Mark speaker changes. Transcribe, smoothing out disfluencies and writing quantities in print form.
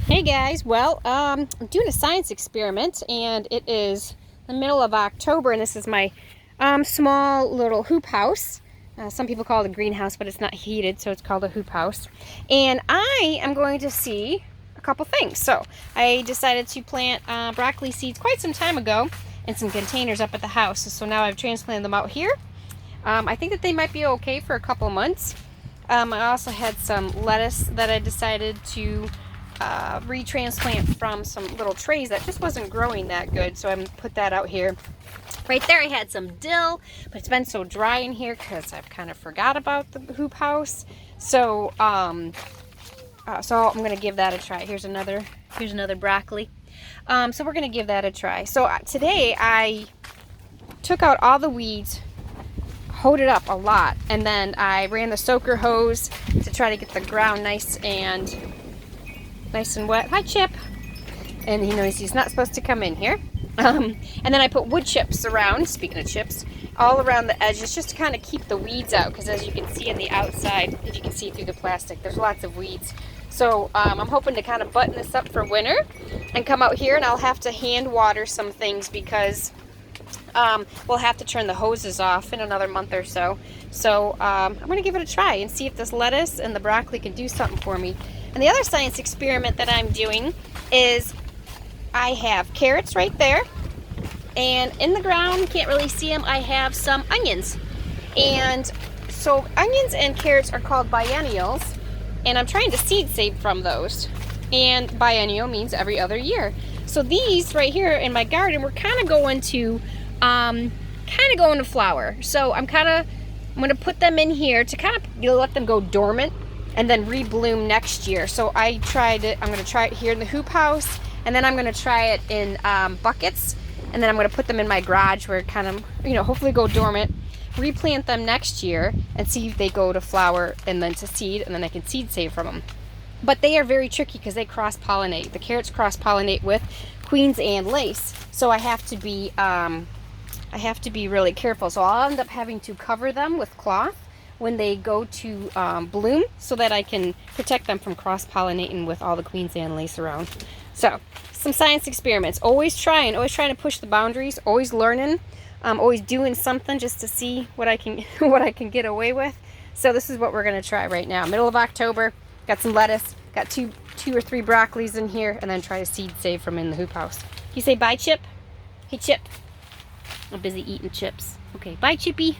Speaker 1: Hey guys, well, I'm doing a science experiment and it is the middle of October and this is my small little hoop house. Some people call it a greenhouse, but it's not heated, so it's called a hoop house. And I am going to see a couple things. So I decided to plant broccoli seeds quite some time ago in some containers up at the house. So now I've transplanted them out here. I think that they might be okay for a couple months. I also had some lettuce that I decided to retransplant from some little trays that just wasn't growing that good, so I'm put that out here. Right there I had some dill, but it's been so dry in here because I've kind of forgot about the hoop house. So I'm gonna give that a try. Here's another broccoli. So we're gonna give that a try. So today I took out all the weeds, hoed it up a lot, and then I ran the soaker hose to try to get the ground nice and wet. Hi, Chip. And he knows he's not supposed to come in here. And then I put wood chips around, speaking of chips, all around the edges just to kind of keep the weeds out, because as you can see on the outside, if you can see through the plastic, there's lots of weeds. So I'm hoping to kind of button this up for winter and come out here, and I'll have to hand water some things because we'll have to turn the hoses off in another month or so. So I'm going to give it a try and see if this lettuce and the broccoli can do something for me. And the other science experiment that I'm doing is I have carrots right there, and in the ground, you can't really see them, I have some onions. And so onions and carrots are called biennials, and I'm trying to seed save from those. And biennial means every other year. So these right here in my garden, we're kind of going to flower. So I'm going to put them in here to kind of let them go dormant and then rebloom next year. So I'm going to try it here in the hoop house, and then I'm going to try it in buckets, and then I'm going to put them in my garage where it kind of, hopefully go dormant, replant them next year and see if they go to flower and then to seed, and then I can seed save from them. But they are very tricky because they cross-pollinate. The carrots cross-pollinate with Queen's Anne lace. So I have to be really careful. So I'll end up having to cover them with cloth when they go to bloom, so that I can protect them from cross-pollinating with all the Queen's Anne lace around. So some science experiments, always trying to push the boundaries, always learning, always doing something just to see what I can get away with. So this is what we're going to try right now. Middle of October, got some lettuce, got two or three broccolis in here, and then try to seed save from in the hoop house. You say bye, Chip? Hey, Chip. I'm busy eating chips. Okay, bye, Chippy.